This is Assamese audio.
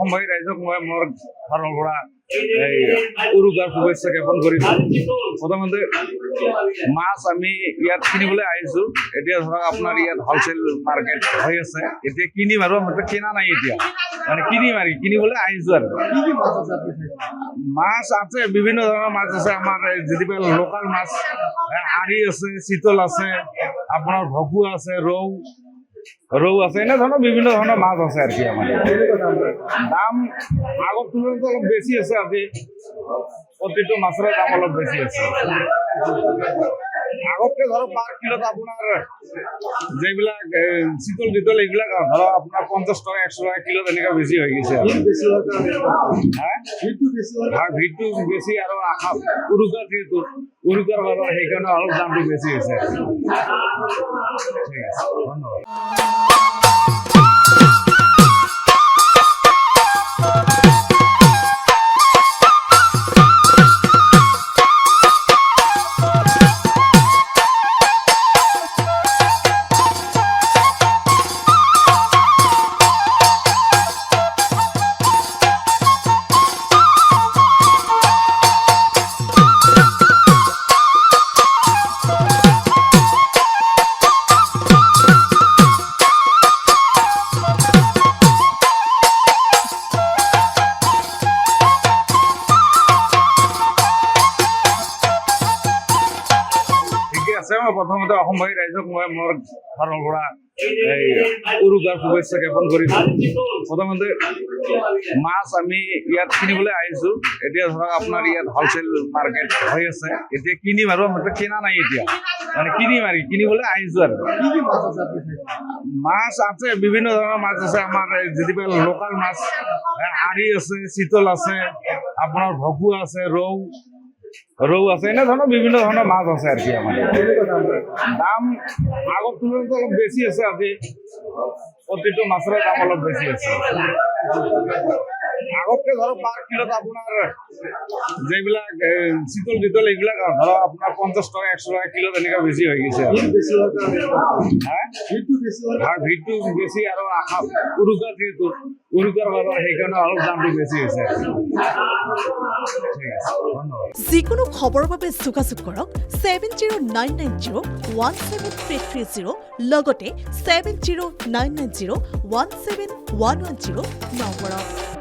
অসমবাসী ৰাইজক মই মোৰ ফালৰ পৰা উৰুকাৰ শুভেচ্ছা জ্ঞাপন কৰিছো। প্ৰথমতে মাছ আমি ইয়াত কিনিবলৈ আহিছো। এতিয়া ধৰক আপোনাৰ ইয়াত হলচেল মাৰ্কেট হৈ আছে, এতিয়া কিনিম আৰু আমি কিনা নাই, এতিয়া মানে কিনিবলৈ আহিছো আৰু মাছ আছে, বিভিন্ন ধৰণৰ মাছ আছে। আমাৰ যিবিলাক লোকেল মাছ আৰি আছে, চিতল আছে, আপোনাৰ ভকুৱা আছে, ৰৌ আছে, এনে ধৰণৰ বিভিন্ন ধৰণৰ মাছ আছে আৰু কি আমাৰ দাম আগৰ তুলনাত অলপ বেছি আছে। আজি প্ৰতিটো মাছৰ দাম অলপ বেছি আছে। আগতকে ধৰক পাৰ কিলোত আপোনাৰ যিবিলাক চিতল এইবিলাক ধৰক আপোনাৰ 50 টকা 100 টকা কিলো তেনেকুৱা বেছি হৈ গৈছে। ভিৰটো বেছি আৰু উৰুকাৰ যিহেতু উৰুকাৰ বজাৰ সেইকাৰণে অলপ দামটো বেছি হৈছে। ঠিক আছে, ধন্যবাদ। মই প্ৰথমতে অসমবাসী ৰাইজক মই মোৰ ফালৰ পৰা উৰুকাৰ শুভেচ্ছা জ্ঞাপন কৰিছো। প্ৰথমতে মাছ আমি ইয়াত কিনিবলৈ আহিছো। এতিয়া ধৰক আপোনাৰ ইয়াত হলচেল মাৰ্কেট হৈ আছে, এতিয়া কিনিম আৰু আমি কিনা নাই, এতিয়া মানে কিনিবলৈ আহিছো আৰু মাছ আছে, বিভিন্ন ধৰণৰ মাছ আছে। আমাৰ যিবিলাক লোকেল মাছ আৰি আছে, চিতল আছে, আপোনাৰ ভকুৱা আছে, ৰৌ আছে, এনে ধৰণৰ বিভিন্ন ধৰণৰ মাছ আছে আৰু কি আমাৰ দাম আগৰ তুলনাত অলপ বেছি আছে। আজি প্ৰতিটো মাছৰ দাম অলপ বেছি আছে। আগতকে ধৰক পাৰ কিলোত আপোনাৰ যিবিলাক চিতল এইবিলাক ধৰক আপোনাৰ 50 টকা 100 টকা কিলো তেনেকুৱা বেছি হৈ গৈছে। ভিৰটো বেছি আৰু উৰুকাৰ যিহেতু উৰুকাৰ বজাৰ সেইকাৰণে অলপ দামটো বেছি হৈছে। ঠিক আছে, ধন্যবাদ। যিকোনো খবৰৰ বাবে যোগাযোগ কৰক 7099017330 লগতে 7099017110 নম্বৰত।